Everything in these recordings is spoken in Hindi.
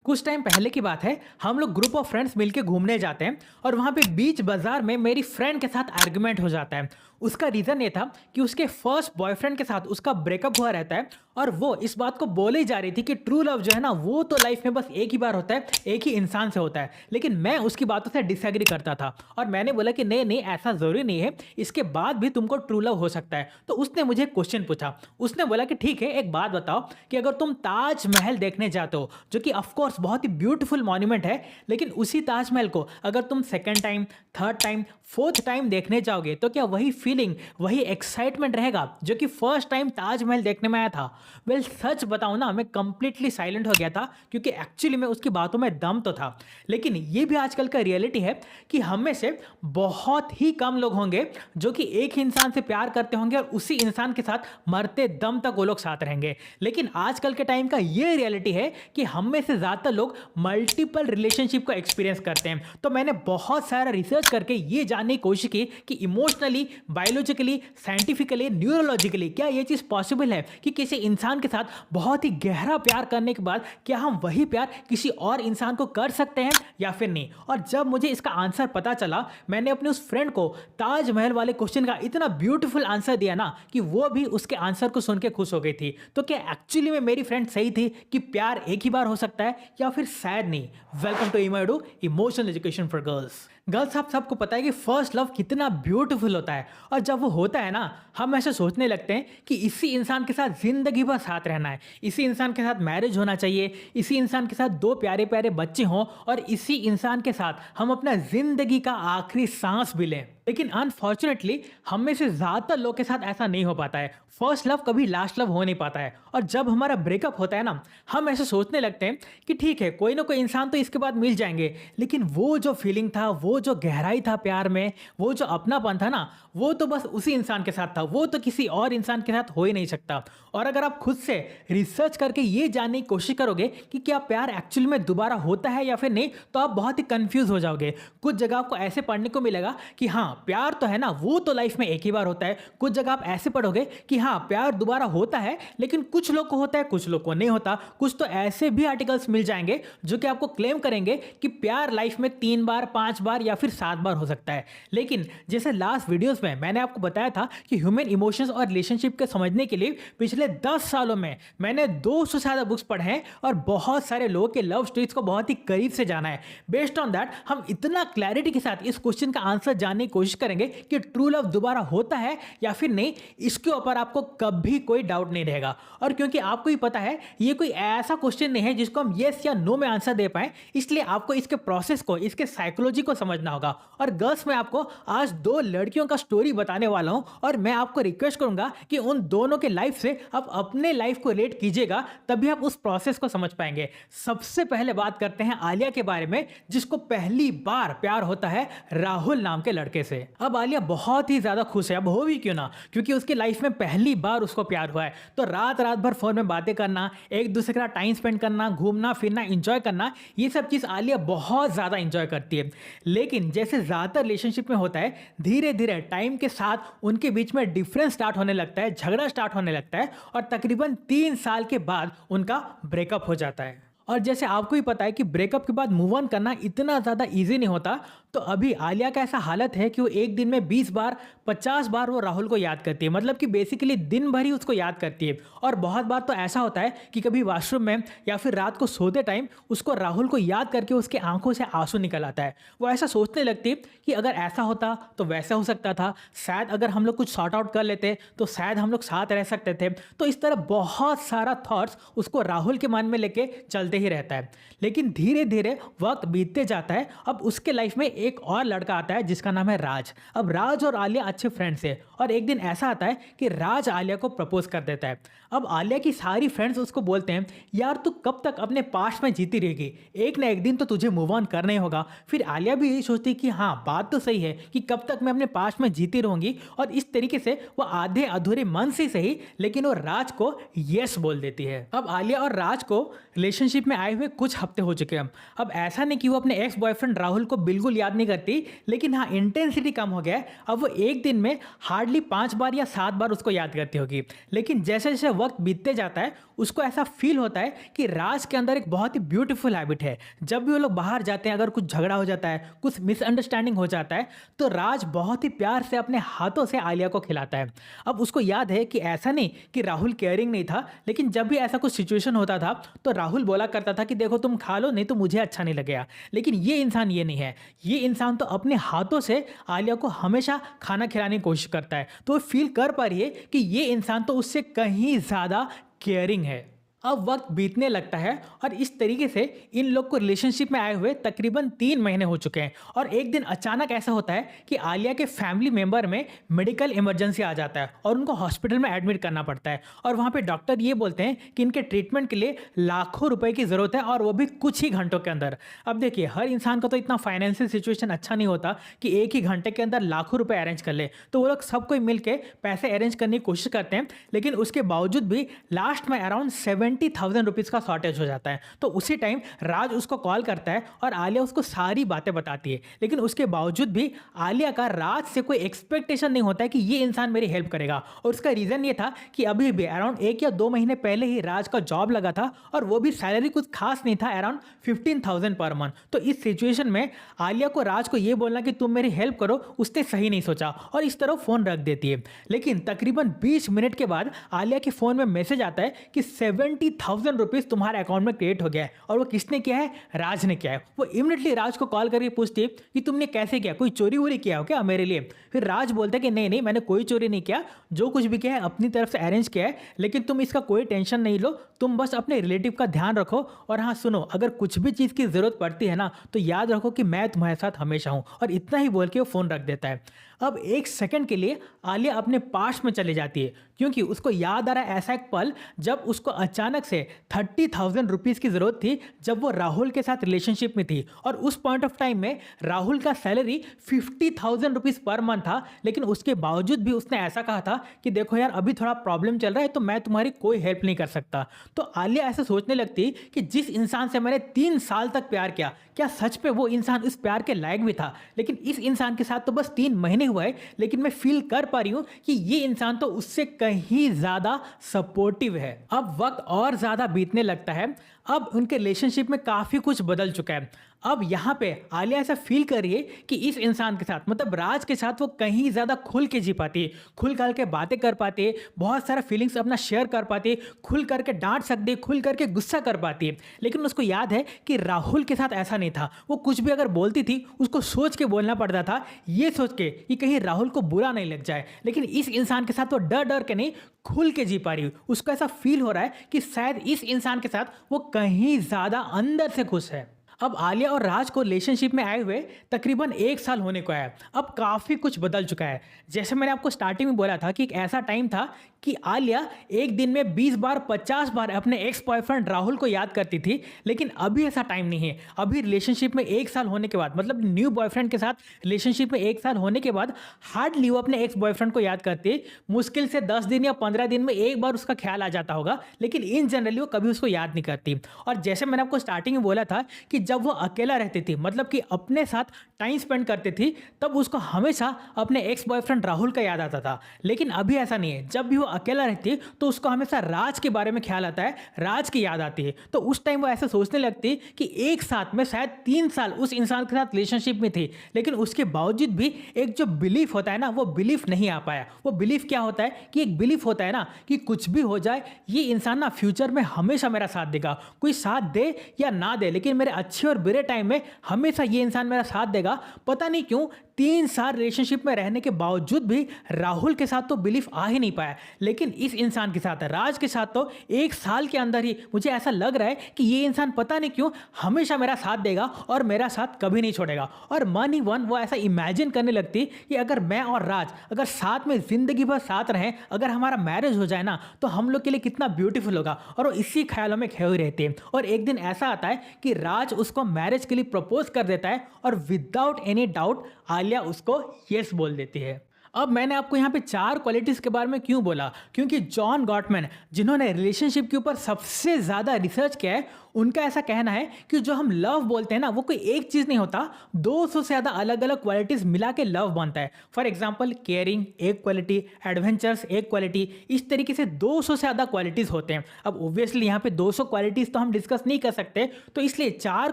कुछ टाइम पहले की बात है। हम लोग ग्रुप ऑफ फ्रेंड्स मिलके घूमने जाते हैं और वहाँ पे बीच बाजार में मेरी फ्रेंड के साथ आर्गुमेंट हो जाता है। उसका रीज़न ये था कि उसके फर्स्ट बॉयफ्रेंड के साथ उसका ब्रेकअप हुआ रहता है और वो इस बात को बोले ही जा रही थी कि ट्रू लव जो है ना वो तो लाइफ में बस एक ही बार होता है, एक ही इंसान से होता है। लेकिन मैं उसकी बातों से डिसएग्री करता था और मैंने बोला कि नहीं नहीं, ऐसा ज़रूरी नहीं है, इसके बाद भी तुमको ट्रू लव हो सकता है। तो उसने मुझे क्वेश्चन पूछा। उसने बोला कि ठीक है, एक बात बताओ कि अगर तुम ताजमहल देखने जाते हो, जो कि ऑफकोर्स बहुत ही ब्यूटीफुल मॉन्यूमेंट है, लेकिन उसी ताजमहल को अगर तुम second time, third time, fourth time देखने जाओगे तो क्या वही फीलिंग, वही एक्साइटमेंट रहेगा जो कि फर्स्ट टाइम ताजमहल देखने में आया था? वेल, सच बताऊं ना, मैं कंप्लीटली साइलेंट हो गया था क्योंकि एक्चुअली में उसकी बातों में दम तो था। लेकिन ये भी आजकल का रियलिटी है कि हम में से बहुत ही कम लोग होंगे जो कि एक ही इंसान से प्यार करते होंगे और उसी इंसान के साथ मरते दम तक वो लोग साथ रहेंगे। लेकिन आजकल के टाइम का ये रियलिटी है कि हम में से ज़्यादातर लोग मल्टीपल रिलेशनशिप को एक्सपीरियंस करते हैं। तो मैंने बहुत सारा रिसर्च करके ये जानने की कोशिश की कि इमोशनली, बायोलॉजिकली, साइंटिफिकली, न्यूरोलॉजिकली क्या ये चीज़ पॉसिबल है कि किसी इंसान के साथ बहुत ही गहरा प्यार करने के बाद क्या हम वही प्यार किसी और इंसान को कर सकते हैं या फिर नहीं। और जब मुझे इसका आंसर पता चला, मैंने अपने उस फ्रेंड को ताजमहल वाले क्वेश्चन का इतना ब्यूटीफुल आंसर दिया ना कि वो भी उसके आंसर को सुन के खुश हो गई थी। तो क्या एक्चुअली में मेरी फ्रेंड सही थी कि प्यार एक ही बार हो सकता है या फिर शायद नहीं? वेलकम टू इमाइडू, emotional education for girls. Girls, आप सबको पता है कि फर्स्ट लव कितना ब्यूटीफुल होता है और जब वो होता है ना, हम ऐसे सोचने लगते हैं कि इसी इंसान के साथ ज़िंदगी भर साथ रहना है, इसी इंसान के साथ मैरिज होना चाहिए, इसी इंसान के साथ दो प्यारे प्यारे बच्चे हों और इसी इंसान के साथ हम अपना ज़िंदगी का आखिरी सांस भी लें। लेकिन अनफॉर्चुनेटली हम में से ज़्यादातर लोग के साथ ऐसा नहीं हो पाता है। फर्स्ट लव कभी लास्ट लव हो नहीं पाता है और जब हमारा ब्रेकअप होता है ना, हम ऐसे सोचने लगते हैं कि ठीक है, कोई ना कोई इंसान तो इसके बाद मिल जाएंगे, लेकिन वो जो फीलिंग था, वो जो गहराई था प्यार में, वो जो अपनापन था ना, वो तो बस उसी इंसान के साथ था, वो तो किसी और इंसान के साथ हो ही नहीं सकता। और अगर आप खुद से रिसर्च करके ये जानने की कोशिश करोगे कि क्या प्यार एक्चुअली में दोबारा होता है या फिर नहीं, तो आप बहुत ही कंफ्यूज हो जाओगे। कुछ जगह आपको ऐसे पढ़ने को मिलेगा कि हाँ, प्यार तो है ना, वो तो लाइफ में एक ही बार होता है। कुछ जगह आप ऐसे पढ़ोगे कि हाँ, प्यार दोबारा होता है, लेकिन कुछ लोग को होता है, कुछ लोग को नहीं होता। कुछ तो ऐसे भी आर्टिकल्स मिल जाएंगे जो कि आपको क्लेम करेंगे कि प्यार लाइफ में 3 बार, 5 बार या फिर 7 बार हो सकता है। लेकिन जैसे लास्ट वीडियोस में मैंने आपको बताया था कि ह्यूमन इमोशंस और रिलेशनशिप को समझने के लिए पिछले 10 सालों में मैंने 200 से ज़्यादा बुक्स पढ़े हैं और बहुत सारे लोगों के लव स्टोरीज को बहुत ही करीब से जाना है। बेस्ड ऑन दैट हम इतना क्लैरिटी के साथ इस क्वेश्चन का आंसर जानने की कोशिश करेंगे कि ट्रू लव दोबारा होता है या फिर नहीं। इसके ऊपर आपको कभी कोई डाउट नहीं रहेगा। और क्योंकि आपको ही पता है ये कोई ऐसा क्वेश्चन नहीं है जिसको हम येस या नो में आंसर दे पाए, इसलिए आपको इसके प्रोसेस को, इसके साइकोलॉजी को समझना होगा। और गर्ल्स, मैं आपको आज 2 लड़कियों का स्टोरी बताने वाला हूं और मैं आपको रिक्वेस्ट करूंगा कि उन दोनों के लाइफ से आप अपने लाइफ को रिलेट कीजिएगा, तभी आप उस प्रोसेस को समझ पाएंगे। सबसे पहले बात करते हैं आलिया के बारे में, जिसको पहली बार प्यार होता है राहुल नाम के लड़के से। अब आलिया बहुत ही ज्यादा खुश है, अब हो भी क्यों ना, क्योंकि उसकी लाइफ में पहली बार उसको प्यार हुआ है। तो रात रात भर फोन में बातें करना, एक दूसरे के साथ टाइम स्पेंड करना, घूमना फिरना, एंजॉय करना, ये सब चीज आलिया बहुत ज्यादा एंजॉय करती है। लेकिन जैसे ज्यादातर रिलेशनशिप में होता है, धीरे धीरे टाइम के साथ उनके बीच में डिफरेंस स्टार्ट होने लगता है, झगड़ा स्टार्ट होने लगता है और तकरीबन 3 साल के बाद उनका ब्रेकअप हो जाता है। और जैसे आपको ही पता है कि ब्रेकअप के बाद मूव ऑन करना इतना ज़्यादा इजी नहीं होता, तो अभी आलिया का ऐसा हालत है कि वो एक दिन में 20 बार, 50 बार वो राहुल को याद करती है। मतलब कि बेसिकली दिन भर ही उसको याद करती है। और बहुत बार तो ऐसा होता है कि कभी वॉशरूम में या फिर रात को सोते टाइम उसको राहुल को याद करके उसके आंखों से आंसू निकल आता है। वो ऐसा सोचने लगती है कि अगर ऐसा होता तो वैसा हो सकता था, शायद अगर हम लोग कुछ सॉर्ट आउट कर लेते तो शायद हम लोग साथ रह सकते थे। तो इस तरह बहुत सारा थॉट्स उसको राहुल के मन में लेके चलते ही रहता है। लेकिन धीरे धीरे वक्त बीतते जाता है। अब उसके लाइफ में एक और लड़का आता है जिसका नाम है राज। अब राज और आलिया अच्छे फ्रेंड्स हैं और एक दिन ऐसा आता है कि राज आलिया को प्रपोज कर देता है। अब आलिया की सारी फ्रेंड्स उसको बोलते हैं, यार तू कब तक अपने पास्ट में जीती रहेगी, एक ना एक दिन तो तुझे मूव ऑन करना ही होगा। फिर आलिया भी यही सोचती कि हाँ, बात तो सही है कि कब तक मैं अपने पास्ट में जीती रहूंगी। और इस तरीके से वो आधे अधूरे मन से सही, लेकिन वो राज को यस बोल देती है। अब आलिया और राज को रिलेशनशिप रिलेशनशिप में आए हुए कुछ हफ्ते हो चुके हैं। अब ऐसा नहीं कि वो अपने एक्स बॉयफ्रेंड राहुल को बिल्कुल याद नहीं करती, लेकिन हाँ, इंटेंसिटी कम हो गया है। अब वो एक दिन में हार्डली 5 बार या 7 बार उसको याद करती होगी। लेकिन जैसे जैसे वक्त बीतते जाता है, उसको ऐसा फील होता है कि राज के अंदर एक बहुत ही ब्यूटीफुल हैबिट है। जब भी वो लोग बाहर जाते हैं, अगर कुछ झगड़ा हो जाता है, कुछ मिसअंडरस्टैंडिंग हो जाता है, तो राज बहुत ही प्यार से अपने हाथों से आलिया को खिलाता है। अब उसको याद है कि ऐसा नहीं कि राहुल केयरिंग नहीं था, लेकिन जब भी ऐसा कुछ सिचुएशन होता था तो राहुल बोला करता था कि देखो तुम खा लो, नहीं तो मुझे अच्छा नहीं लगेगा। लेकिन ये इंसान ये नहीं है। ये इंसान तो अपने हाथों से आलिया को हमेशा खाना खिलाने की कोशिश करता है। तो वो फील कर पा रही है कि ये इंसान तो उससे कहीं ज़्यादा केयरिंग है। अब वक्त बीतने लगता है और इस तरीके से इन लोग को रिलेशनशिप में आए हुए तकरीबन 3 महीने हो चुके हैं। और एक दिन अचानक ऐसा होता है कि आलिया के फैमिली मेंबर में मेडिकल इमरजेंसी आ जाता है और उनको हॉस्पिटल में एडमिट करना पड़ता है। और वहाँ पे डॉक्टर ये बोलते हैं कि इनके ट्रीटमेंट के लिए लाखों रुपए की ज़रूरत है, और वो भी कुछ ही घंटों के अंदर। अब देखिए, हर इंसान का तो इतना फाइनेंशियल सिचुएशन अच्छा नहीं होता कि एक ही घंटे के अंदर लाखों रुपए अरेंज कर ले। तो वो लोग सब कोई मिल के पैसे अरेंज करने की कोशिश करते हैं, लेकिन उसके बावजूद भी लास्ट में अराउंड 70,000 रुपीज़ का शॉर्टेज हो जाता है। तो उसी टाइम राज उसको कॉल करता है और आलिया उसको सारी बातें बताती है। लेकिन उसके बावजूद भी आलिया का राज से कोई एक्सपेक्टेशन नहीं होता है कि ये इंसान मेरी हेल्प करेगा। और उसका रीज़न ये था कि अभी भी अराउंड 1 या 2 महीने पहले ही राज का जॉब लगा था, और वो भी सैलरी कुछ खास नहीं था, अराउंड 15,000 पर मंथ। तो इस सिचुएशन में आलिया को राज को ये बोलना कि तुम मेरी हेल्प करो, उसने सही नहीं सोचा और इस तरह फ़ोन रख देती है। लेकिन तकरीबन 20 मिनट के बाद आलिया के फ़ोन में मैसेज आता है कि 70,000 रुपीज़ तुम्हारे अकाउंट में क्रिएट हो गया है। और वो किसने किया है? राज ने किया है। वो इमीडिएटली राज को कॉल करके पूछती है कि तुमने कैसे किया, कोई चोरी वोरी किया हो क्या मेरे लिए? फिर राज बोलता है कि नहीं नहीं, मैंने कोई चोरी नहीं किया, जो कुछ भी किया है अपनी तरफ से अरेंज किया है, लेकिन तुम इसका कोई टेंशन नहीं लो, तुम बस अपने रिलेटिव का ध्यान रखो। और हाँ सुनो, अगर कुछ भी चीज़ की ज़रूरत पड़ती है ना, तो याद रखो कि मैं तुम्हारे साथ हमेशा हूँ। और इतना ही बोल के वो फ़ोन रख देता है। अब एक सेकंड के लिए आलिया अपने पास्ट में चली जाती है, क्योंकि उसको याद आ रहा है ऐसा एक पल जब उसको अचानक से 30,000 रुपीज़ की ज़रूरत थी, जब वो राहुल के साथ रिलेशनशिप में थी। और उस पॉइंट ऑफ टाइम में राहुल का सैलरी 50,000 रुपीज़ पर मंथ था, लेकिन उसके बावजूद भी उसने ऐसा कहा था कि देखो यार, अभी थोड़ा प्रॉब्लम चल रहा है, तो मैं तुम्हारी कोई हेल्प नहीं कर सकता। तो आलिया ऐसे सोचने लगती कि जिस इंसान से मैंने 3 साल तक प्यार किया, क्या सच में वो इंसान इस प्यार के लायक भी था? लेकिन इस इंसान के साथ तो बस 3 महीने हुआ है, लेकिन मैं फील कर पा रही हूँ कि ये इंसान तो उससे कहीं ज़्यादा सपोर्टिव है। अब वक्त और ज़्यादा बीतने लगता है। अब उनके रिलेशनशिप में काफ़ी कुछ बदल चुका है। अब यहाँ पे आलिया ऐसा फील कर रही है कि इस इंसान के साथ, मतलब राज के साथ, वो कहीं ज़्यादा खुल के जी पाती है, खुल कर के बातें कर पाती है, बहुत सारा फीलिंग्स अपना शेयर कर पाती है, खुल करके डांट सकती है, खुल करके गुस्सा कर पाती है। लेकिन उसको याद है कि राहुल के साथ ऐसा नहीं था। वो कुछ भी अगर बोलती थी, उसको सोच के बोलना पड़ता था, ये सोच के कि कहीं राहुल को बुरा नहीं लग जाए। लेकिन इस इंसान के साथ वो डर डर के नहीं, खुल के जी पा रही। उसको ऐसा फील हो रहा है कि शायद इस इंसान के साथ वो कहीं ज़्यादा अंदर से खुश है। अब आलिया और राज को रिलेशनशिप में आए हुए तकरीबन 1 साल होने को है। अब काफ़ी कुछ बदल चुका है। जैसे मैंने आपको स्टार्टिंग में बोला था कि एक ऐसा टाइम था कि आलिया एक दिन में 20 बार 50 बार अपने एक्स बॉयफ्रेंड राहुल को याद करती थी, लेकिन अभी ऐसा टाइम नहीं है। अभी रिलेशनशिप में 1 साल होने के बाद, मतलब न्यू बॉयफ्रेंड के साथ रिलेशनशिप में 1 साल होने के बाद, हार्डली वो अपने एक्स बॉयफ्रेंड को याद करती है। मुश्किल से 10 दिन या 15 दिन में एक बार उसका ख्याल आ जाता होगा, लेकिन इन जनरली वो कभी उसको याद नहीं करती। और जैसे मैंने आपको स्टार्टिंग में बोला था कि जब वो अकेला रहती थी, मतलब कि अपने साथ टाइम स्पेंड करती थी, तब उसको हमेशा अपने एक्स बॉयफ्रेंड राहुल का याद आता था। लेकिन अभी ऐसा नहीं है। जब भी वो अकेला रहती है तो उसको हमेशा राज के बारे में ख्याल आता है, राज की याद आती है। तो उस टाइम वो ऐसे सोचने लगती है कि एक साथ में शायद 3 साल उस इंसान के साथ रिलेशनशिप में थी, लेकिन उसके बावजूद भी एक जो बिलीफ होता है ना, वो बिलीफ नहीं आ पाया। वो बिलीफ क्या होता है कि एक बिलीफ होता है ना कि कुछ भी हो जाए, ये इंसान ना फ्यूचर में हमेशा मेरा साथ देगा। कोई साथ दे या ना दे, लेकिन मेरे अच्छे और बुरे टाइम में हमेशा ये इंसान मेरा साथ देगा। पता नहीं क्यों 3 साल रिलेशनशिप में रहने के बावजूद भी राहुल के साथ तो बिलीफ आ ही नहीं पाया, लेकिन इस इंसान के साथ, राज के साथ, तो 1 साल के अंदर ही मुझे ऐसा लग रहा है कि ये इंसान पता नहीं क्यों हमेशा मेरा साथ देगा और मेरा साथ कभी नहीं छोड़ेगा। और मन ही मन वो ऐसा इमेजिन करने लगती कि अगर मैं और राज अगर साथ में जिंदगी भर साथ रहें, अगर हमारा मैरिज हो जाए ना, तो हम लोग के लिए कितना ब्यूटीफुल होगा। और वो इसी ख्यालों में खोई रहती है। और एक दिन ऐसा आता है कि राज उसको मैरिज के लिए प्रपोज कर देता है, और विदाउट एनी डाउट आलिया उसको यस बोल देती है। अब मैंने आपको यहाँ पे 4 क्वालिटीज़ के बारे में क्यों बोला? क्योंकि जॉन गॉटमैन जिन्होंने रिलेशनशिप के ऊपर सबसे ज़्यादा रिसर्च किया है, उनका ऐसा कहना है कि जो हम लव बोलते हैं ना, वो कोई एक चीज़ नहीं होता, 200 से ज़्यादा अलग-अलग क्वालिटीज़ मिला के लव बनता है। फॉर एग्जांपल केयरिंग एक क्वालिटी, एडवेंचरस एक क्वालिटी, इस तरीके से 200 से ज़्यादा क्वालिटीज़ होते हैं। अब ऑब्वियसली यहाँ पे 200 क्वालिटीज़ तो हम डिस्कस नहीं कर सकते, तो इसलिए 4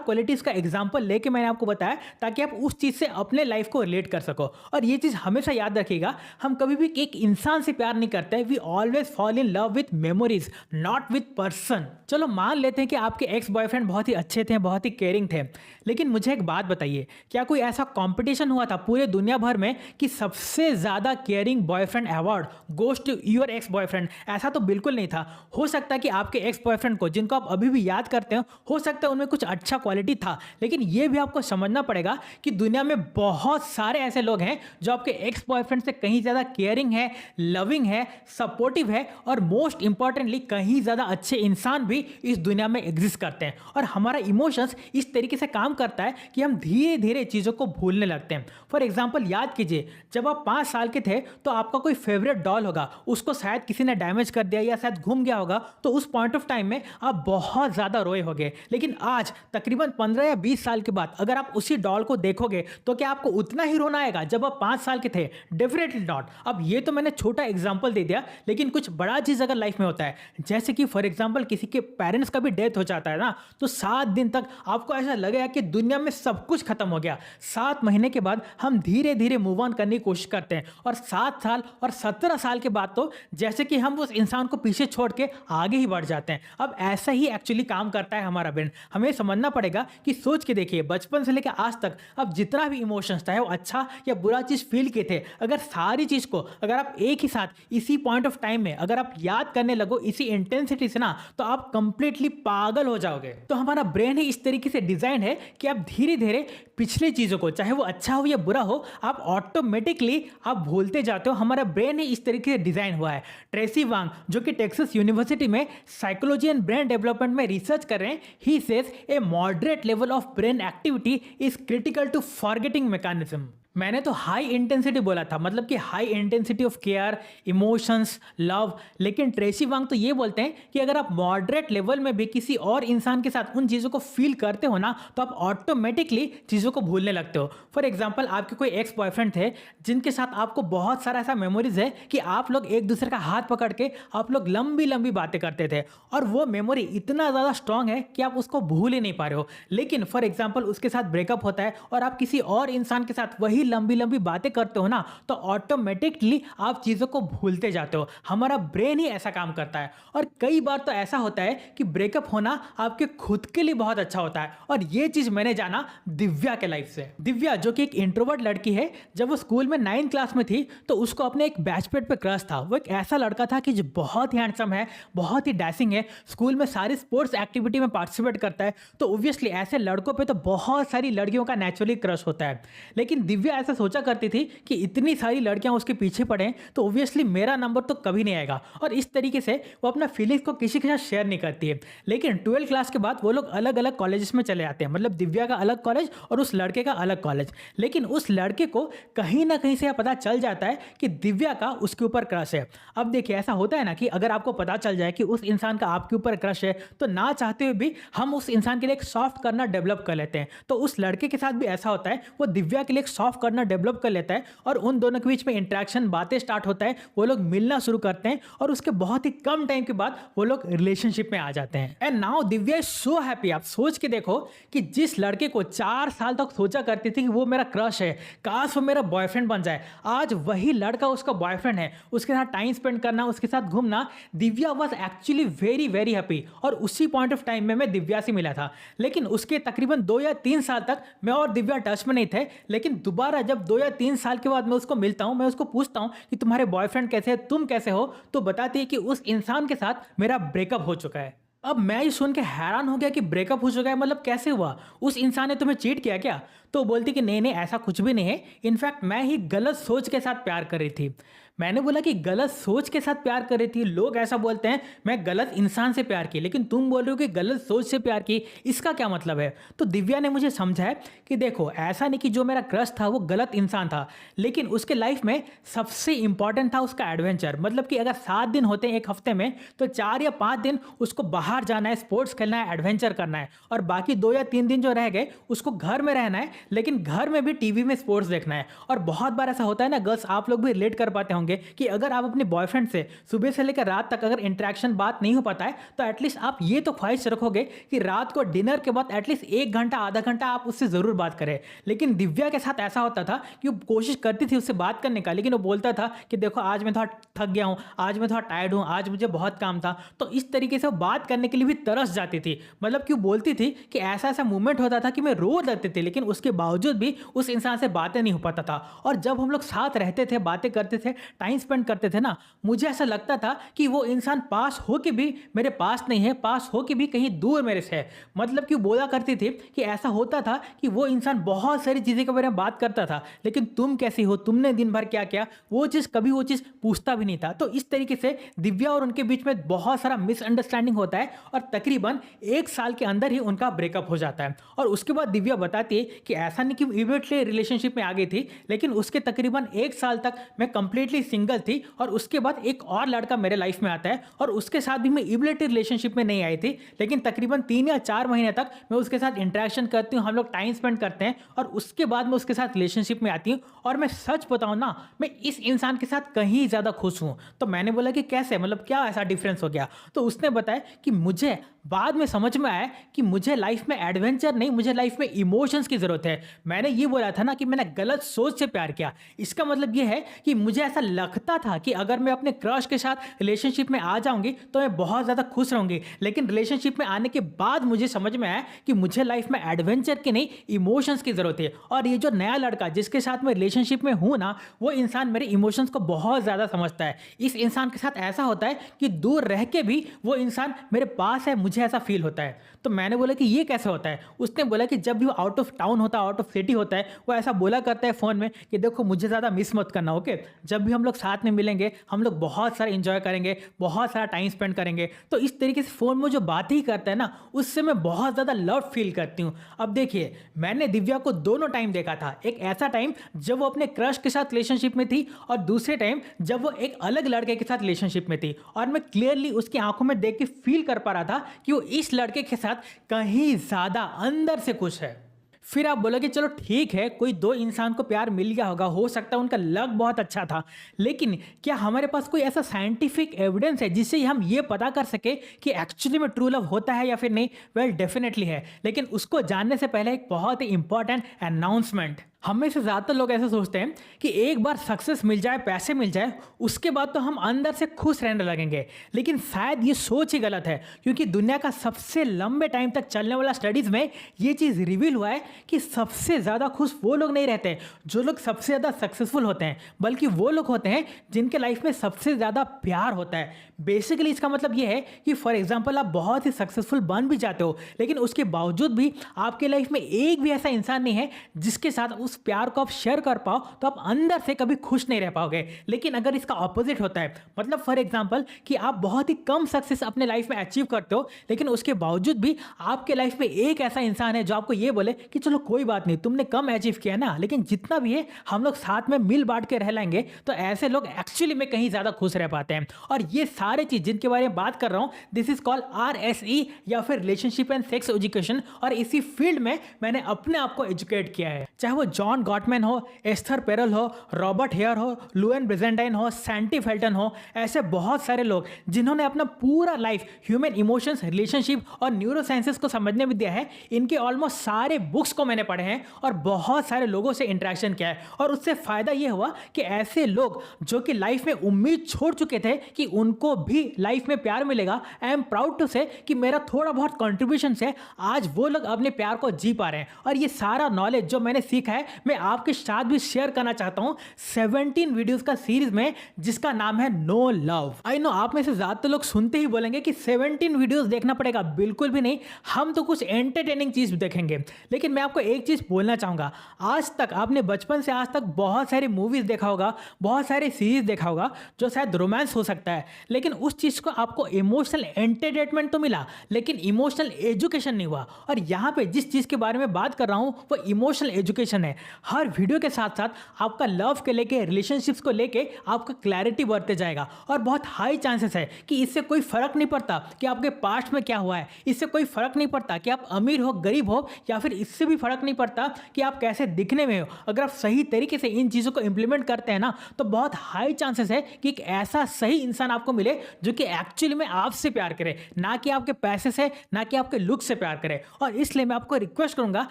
क्वालिटीज़ का एग्जाम्पल लेके मैंने आपको बताया ताकि आप उस चीज़ से अपने लाइफ को रिलेट कर सको। और ये चीज़ हमेशा याद रखिएगा, हम कभी भी एक इंसान से प्यार नहीं करते, we always fall in love with memories, not with person. चलो मान लेते हैं कि आपके एक्स बॉयफ्रेंड बहुत ही अच्छे थे, बहुत ही केयरिंग थे, लेकिन मुझे एक बात बताइए, क्या कोई ऐसा कंपटीशन हुआ था पूरे दुनिया भर में कि सबसे ज़्यादा caring boyfriend award goes to your ex boyfriend? ऐसा तो बिल्कुल नहीं था। हो सकता है कि आपके एक्स बॉयफ्रेंड को, जिनको आप अभी भी याद करते हो सकता है उनमें कुछ अच्छा क्वालिटी था, लेकिन ये भी आपको समझना पड़ेगा कि दुनिया में बहुत सारे ऐसे लोग हैं जो आपके एक्स बॉयफ्रेंड से कहीं ज़्यादा केयरिंग है, लविंग है, सपोर्टिव है, और मोस्ट इंपॉर्टेंटली कहीं ज़्यादा अच्छे इंसान भी इस दुनिया में एग्जिस्ट करते हैं। और हमारा इमोशंस इस तरीके से काम करता है कि हम धीरे धीरे चीज़ों को भूलने लगते हैं। फॉर एग्जाम्पल याद कीजिए, जब आप 5 साल के थे तो आपका कोई फेवरेट डॉल होगा, उसको शायद किसी ने डैमेज कर दिया या शायद घूम गया होगा, तो उस पॉइंट ऑफ टाइम में आप बहुत ज़्यादा रोए होगे। लेकिन आज तकरीबन 15 या 20 साल के बाद अगर आप उसी डॉल को देखोगे तो क्या आपको उतना ही रोना आएगा जब आप 5 साल के थे? Definitely not. अब ये तो मैंने छोटा एग्जाम्पल दे दिया, लेकिन कुछ बड़ा चीज़ अगर लाइफ में होता है, जैसे कि फॉर एग्जाम्पल किसी के पेरेंट्स का भी डेथ हो जाता है ना, तो 7 दिन तक आपको ऐसा लगेगा कि दुनिया में सब कुछ खत्म हो गया। 7 महीने के बाद हम धीरे धीरे मूव ऑन करने की कोशिश करते हैं, और 7 साल और 17 साल के बाद तो जैसे कि हम उस इंसान को पीछे छोड़ के आगे ही बढ़ जाते हैं। अब ऐसा ही एक्चुअली काम करता है हमारा ब्रेन। हमें समझना पड़ेगा कि सोच के देखिए, बचपन से लेकर आज तक अब जितना भी इमोशंस, चाहे वो अच्छा या बुरा चीज़ फील किए थे, अगर सारी चीज़ को अगर आप एक ही साथ इसी पॉइंट ऑफ टाइम में अगर आप याद करने लगो इसी इंटेंसिटी से ना, तो आप कंप्लीटली पागल हो जाओगे। तो हमारा ब्रेन ही इस तरीके से डिजाइन है कि आप धीरे धीरे पिछले चीज़ों को, चाहे वो अच्छा हो या बुरा हो, आप ऑटोमेटिकली आप भूलते जाते हो। हमारा ब्रेन ही इस तरीके से डिजाइन हुआ है। ट्रेसी वांग, जो कि टेक्सास यूनिवर्सिटी में साइकोलॉजी एंड ब्रेन डेवलपमेंट में रिसर्च कर रहे हैं, he says a moderate level of brain activity is critical to forgetting mechanism. मैंने तो हाई इंटेंसिटी बोला था, मतलब कि high intensity of care, emotions, love, लेकिन ट्रेसी वांग तो ये बोलते हैं कि अगर आप मॉडरेट लेवल में भी किसी और इंसान के साथ उन चीज़ों को फील करते हो ना, तो आप ऑटोमेटिकली चीज़ों को भूलने लगते हो। फॉर एग्जाम्पल आपके कोई एक्स बॉयफ्रेंड थे जिनके साथ आपको बहुत सारा ऐसा मेमोरीज है कि आप लोग एक दूसरे का हाथ पकड़ के आप लोग लंबी लंबी बातें करते थे, और वो मेमोरी इतना ज़्यादा स्ट्रांग है कि आप उसको भूल ही नहीं पा रहे हो। लेकिन फॉर एग्जाम्पल उसके साथ ब्रेकअप होता है और आप किसी और इंसान के साथ वही लंबी लंबी बातें करते हो ना, तो ऑटोमेटिकली आप चीज़ों को भूलते जाते हो। हमारा ब्रेन ही ऐसा काम करता है। और कई बार तो ऐसा होता है कि ब्रेकअप होना आपके खुद के लिए बहुत अच्छा होता है, और ये चीज़ मैंने जाना दिव्या के लाइफ से। दिव्या, जो कि एक इंट्रोवर्ट लड़की है, जब वो स्कूल में 9th क्लास में थी तो उसको अपने एक बैचमेट पे क्रश था। वो एक ऐसा लड़का था कि जो बहुत ही हैंडसम है, बहुत ही डैशिंग है, स्कूल में सारी स्पोर्ट्स एक्टिविटी में पार्टिसिपेट करता है, तो ऑब्वियसली ऐसे लड़कों पे तो बहुत सारी लड़कियों का नेचुरली क्रश होता है। लेकिन दिव्या ऐसा सोचा करती थी कि इतनी सारी लड़कियां उसके पीछे पड़े तो ऑब्वियसली मेरा नंबर तो कभी नहीं आएगा, और इस तरीके से वो अपना फीलिंग्स को किसी के साथ शेयर नहीं करती है। लेकिन 12th क्लास के बाद वो लोग अलग अलग कॉलेजेस में चले जाते हैं, मतलब दिव्या का अलग कॉलेज और उस लड़के का अलग कॉलेज। लेकिन उस लड़के को कहीं ना कहीं से पता चल जाता है कि दिव्या का उसके ऊपर क्रश है। अब देखिए, ऐसा होता है ना कि अगर आपको पता चल जाए कि उस इंसान का आपके ऊपर क्रश है, तो ना चाहते हुए भी हम उस इंसान के लिए एक सॉफ्ट करना डेवलप कर लेते हैं। तो उस लड़के के साथ भी ऐसा होता है, वो दिव्या के लिए एक सॉफ्ट करना डेवलप कर लेता है, और उन दोनों के बीच में इंटरेक्शन, बातें स्टार्ट होता है, वो लोग मिलना शुरू करते हैं, और उसके बहुत ही कम टाइम के बाद वो लोग रिलेशनशिप में आ जाते हैं। And now Divya is so happy. आप सोच के देखो कि जिस लड़के को 4 साल तक सोचा करती थी कि वो मेरा क्रश है, काश वो मेरा बॉयफ्रेंड बन जाए, आज वही लड़का उसका बॉयफ्रेंड है, उसके साथ टाइम स्पेंड करना, उसके साथ घूमना, Divya was actually very very happy. और उसी पॉइंट ऑफ टाइम में मैं दिव्या से मिला था। लेकिन उसके तकरीबन 2 या 3 साल तक मैं और दिव्या टच में नहीं थे। लेकिन दोबारा जब 2 या 3 साल के बाद मैं उसको मिलता हूं, मैं उसको पूछता हूं कि तुम्हारे बॉयफ्रेंड कैसे है, तुम कैसे हो, तो बताती है कि उस इंसान के साथ मेरा ब्रेकअप हो चुका है। अब मैं ये सुन के हैरान हो गया कि ब्रेकअप हो चुका है, मतलब कैसे हुआ, उस इंसान ने तुम्हें चीट किया क्या? तो बोलती कि नहीं नहीं, ऐसा कुछ भी नहीं है, इनफैक्ट मैं ही गलत सोच के साथ प्यार कर रही थी। मैंने बोला कि गलत सोच के साथ प्यार कर रही थी। लोग ऐसा बोलते हैं मैं गलत इंसान से प्यार की, लेकिन तुम बोल रहे हो कि गलत सोच से प्यार की, इसका क्या मतलब है? तो दिव्या ने मुझे समझाया कि देखो, ऐसा नहीं कि जो मेरा क्रश था वो गलत इंसान था, लेकिन उसके लाइफ में सबसे इंपॉर्टेंट था उसका एडवेंचर। मतलब कि अगर 7 दिन होते हैं एक हफ्ते में, तो 4 या 5 दिन उसको बाहर जाना है, स्पोर्ट्स खेलना है, एडवेंचर करना है, और बाकी 2 या 3 दिन जो रह गए उसको घर में रहना है, लेकिन घर में भी टीवी में स्पोर्ट्स देखना है। और बहुत बार ऐसा होता है ना गर्ल्स, आप लोग भी रिलेट कर पाते होंगे कि अगर आप अपने बॉयफ्रेंड से सुबह से लेकर रात तक अगर इंटरेक्शन बात नहीं हो पाता है, तो एटलीस्ट आप ये तो ख्वाहिश रखोगे कि रात को डिनर के बाद एटलीस्ट 1 घंटा आधा घंटा आप उससे जरूर बात करें। लेकिन दिव्या के साथ ऐसा होता था कि वो कोशिश करती थी उससे बात करने का, लेकिन वो बोलता था कि देखो आज मैं थोड़ा थक गया हूं, आज मैं थोड़ा टायर्ड हूं, आज मुझे बहुत काम था। तो इस तरीके से वो बात करने के लिए भी तरस जाती थी। मतलब कि वो बोलती थी कि ऐसा ऐसा मूवमेंट होता था कि मैं रो देती थी, लेकिन उसके बावजूद भी उस इंसान से बातें नहीं हो पाता था। और जब हम लोग साथ रहते थे, बातें करते थे, टाइम स्पेंड करते थे ना, मुझे ऐसा लगता था कि वो इंसान पास हो के भी मेरे पास नहीं है, पास हो के भी कहीं दूर मेरे से है। मतलब कि बोला करती थी कि ऐसा होता था कि वो इंसान बहुत सारी चीज़ें के बारे में बात करता था, लेकिन तुम कैसी हो, तुमने दिन भर क्या किया, वो चीज़ कभी वो चीज़ पूछता भी नहीं था। तो इस तरीके से दिव्या और उनके बीच में बहुत सारा मिसअंडरस्टैंडिंग होता है, और तकरीबन 1 साल के अंदर ही उनका ब्रेकअप हो जाता है। और उसके बाद दिव्या बताती है कि ऐसा नहीं कि इमीडिएटली रिलेशनशिप में आ गई थी, लेकिन उसके तकरीबन 1 साल तक मैं कंप्लीटली सिंगल थी, और उसके बाद एक और लड़का मेरे लाइफ में आता है, और उसके साथ भी मैं इमीडिएटली रिलेशनशिप में नहीं आई थी, लेकिन तकरीबन 3 या 4 महीने तक मैं उसके साथ इंटरेक्शन करती हूँ, हम लोग टाइम स्पेंड करते हैं, और उसके बाद मैं उसके साथ रिलेशनशिप में आती हूँ। और मैं सच बताऊँ ना, मैं इस इंसान के साथ कहीं ज़्यादा खुश हूँ। तो मैंने बोला कि कैसे, मतलब क्या ऐसा डिफरेंस हो गया? तो उसने बताया कि मुझे बाद में समझ में आया कि मुझे लाइफ में एडवेंचर नहीं, मुझे लाइफ में इमोशंस की ज़रूरत है। मैंने ये बोला था ना कि मैंने गलत सोच से प्यार किया, इसका मतलब ये है कि मुझे ऐसा लगता था कि अगर मैं अपने क्रश के साथ रिलेशनशिप में आ जाऊंगी तो मैं बहुत ज़्यादा खुश रहूंगी, लेकिन रिलेशनशिप में आने के बाद मुझे समझ में आया कि मुझे लाइफ में एडवेंचर की नहीं, इमोशंस की ज़रूरत है। और ये जो नया लड़का जिसके साथ मैं रिलेशनशिप में हूँ ना, वो इंसान मेरे इमोशंस को बहुत ज़्यादा समझता है। इस इंसान के साथ ऐसा होता है कि दूर रह के भी वो इंसान मेरे पास है, मुझे ऐसा फील होता है। तो मैंने बोला कि ये कैसे होता है? उसने बोला कि जब भी वो आउट ऑफ टाउन होता है, आउट ऑफ सिटी होता है, वो ऐसा बोला करता है फ़ोन में कि देखो मुझे ज़्यादा मिस मत करना, ओके? जब भी हम लोग साथ में मिलेंगे हम लोग बहुत सारा इंजॉय करेंगे, बहुत सारा टाइम स्पेंड करेंगे। तो इस तरीके से फ़ोन में जो बातें ही करता है ना, उससे मैं बहुत ज़्यादा लव फील करती हूँ। अब देखिए, मैंने दिव्या को दोनों टाइम देखा था। एक ऐसा टाइम जब वो अपने क्रश के साथ रिलेशनशिप में थी, और दूसरे टाइम जब वो एक अलग लड़के के साथ रिलेशनशिप में थी, और मैं क्लियरली उसकी आंखों में देख के फील कर पा रहा था कि वो इस लड़के के साथ कहीं ज्यादा अंदर से खुश है। फिर आप बोलोगे चलो ठीक है, कोई 2 इंसान को प्यार मिल गया होगा, हो सकता है उनका लक बहुत अच्छा था, लेकिन क्या हमारे पास कोई ऐसा साइंटिफिक एविडेंस है जिससे हम ये पता कर सके कि एक्चुअली में ट्रू लव होता है या फिर नहीं? वेल डेफिनेटली है, लेकिन उसको जानने से पहले एक बहुत ही इंपॉर्टेंट अनाउंसमेंट। हम में से ज़्यादातर लोग ऐसे सोचते हैं कि एक बार सक्सेस मिल जाए, पैसे मिल जाए, उसके बाद तो हम अंदर से खुश रहने लगेंगे, लेकिन शायद ये सोच ही गलत है। क्योंकि दुनिया का सबसे लंबे टाइम तक चलने वाला स्टडीज़ में ये चीज़ रिवील हुआ है कि सबसे ज़्यादा खुश वो लोग नहीं रहते जो लोग सबसे ज़्यादा सक्सेसफुल होते हैं, बल्कि वो लोग होते हैं जिनके लाइफ में सबसे ज़्यादा प्यार होता है। बेसिकली इसका मतलब ये है कि फॉर एग्जाम्पल आप बहुत ही सक्सेसफुल बन भी जाते हो, लेकिन उसके बावजूद भी आपके लाइफ में एक भी ऐसा इंसान नहीं है जिसके साथ उस प्यार को आप शेयर कर पाओ, तो आप अंदर से कभी खुश नहीं रह पाओगे। लेकिन अगर इसका ऑपोजिट होता है, मतलब फॉर एग्जांपल कि आप बहुत ही कम सक्सेस अपने लाइफ में अचीव करते हो, लेकिन उसके बावजूद भी आपके लाइफ में एक ऐसा इंसान है जो आपको ये बोले कि चलो कोई बात नहीं, तुमने कम अचीव किया ना, लेकिन जितना भी है हम लोग साथ में मिल बांट के रह लेंगे, तो ऐसे लोग एक्चुअली में कहीं ज़्यादा खुश रह पाते हैं। और ये सारे चीज़ जिनके बारे में बात कर रहा हूँ, दिस इज कॉल्ड RSE या फिर रिलेशनशिप एंड सेक्स एजुकेशन, और इसी फील्ड में मैंने अपने आप को एजुकेट किया है। चाहे वो जॉन गॉटमैन हो, एस्थर पेरल हो, रॉबर्ट हेयर हो, लुएन ब्रिजेंटाइन हो, सैंटी फेल्टन हो, ऐसे बहुत सारे लोग जिन्होंने अपना पूरा लाइफ ह्यूमन इमोशंस, रिलेशनशिप और न्यूरो साइंसेस को समझने में दिया है। इनके ऑलमोस्ट सारे बुक्स को मैंने पढ़े हैं और बहुत सारे लोगों से इंटरेक्शन किया है, और उससे फायदा यह हुआ कि ऐसे लोग जो कि लाइफ में उम्मीद छोड़ चुके थे कि उनको भी लाइफ में प्यार मिलेगा, आई एम प्राउड टू से कि मेरा थोड़ा बहुत कंट्रीब्यूशन से आज वो लोग अपने प्यार को जी पा रहे हैं। और ये सारा नॉलेज जो मैंने सीखा है मैं आपके साथ भी शेयर करना चाहता हूँ 17 वीडियोस का सीरीज में, जिसका नाम है नो लव। आई नो आप में से ज्यादातर लोग सुनते ही बोलेंगे कि 17 वीडियोस देखना पड़ेगा। बिल्कुल भी नहीं, हम तो कुछ एंटरटेनिंग चीज देखेंगे। लेकिन मैं आपको एक चीज बोलना चाहूंगा, आज तक आपने बचपन से आज तक बहुत सारी मूवीज देखा होगा, बहुत सारे सीरीज देखा होगा जो शायद रोमांस हो सकता है, लेकिन उस चीज को आपको इमोशनल एंटरटेनमेंट तो मिला लेकिन इमोशनल एजुकेशन नहीं हुआ। और यहाँ पे जिस चीज के बारे में बात कर रहा हूँ वो इमोशनल एजुकेशन है। हर वीडियो के साथ साथ आपका लव के लेके, रिलेशनशिप्स को लेके आपका क्लैरिटी बढ़ते जाएगा। और बहुत हाई चांसेस है कि इससे कोई फर्क नहीं पड़ता कि आपके पास्ट में क्या हुआ है, इससे कोई फर्क नहीं पड़ता कि आप अमीर हो गरीब हो, या फिर इससे भी फर्क नहीं पड़ता कि आप कैसे दिखने में हो। अगर आप सही तरीके से इन चीजों को इंप्लीमेंट करते हैं ना, तो बहुत हाई चांसेस है कि एक ऐसा सही इंसान आपको मिले जो कि एक्चुअली में आपसे प्यार करे, ना कि आपके पैसे से, ना कि आपके लुक से प्यार करे। और इसलिए मैं आपको रिक्वेस्ट करूंगा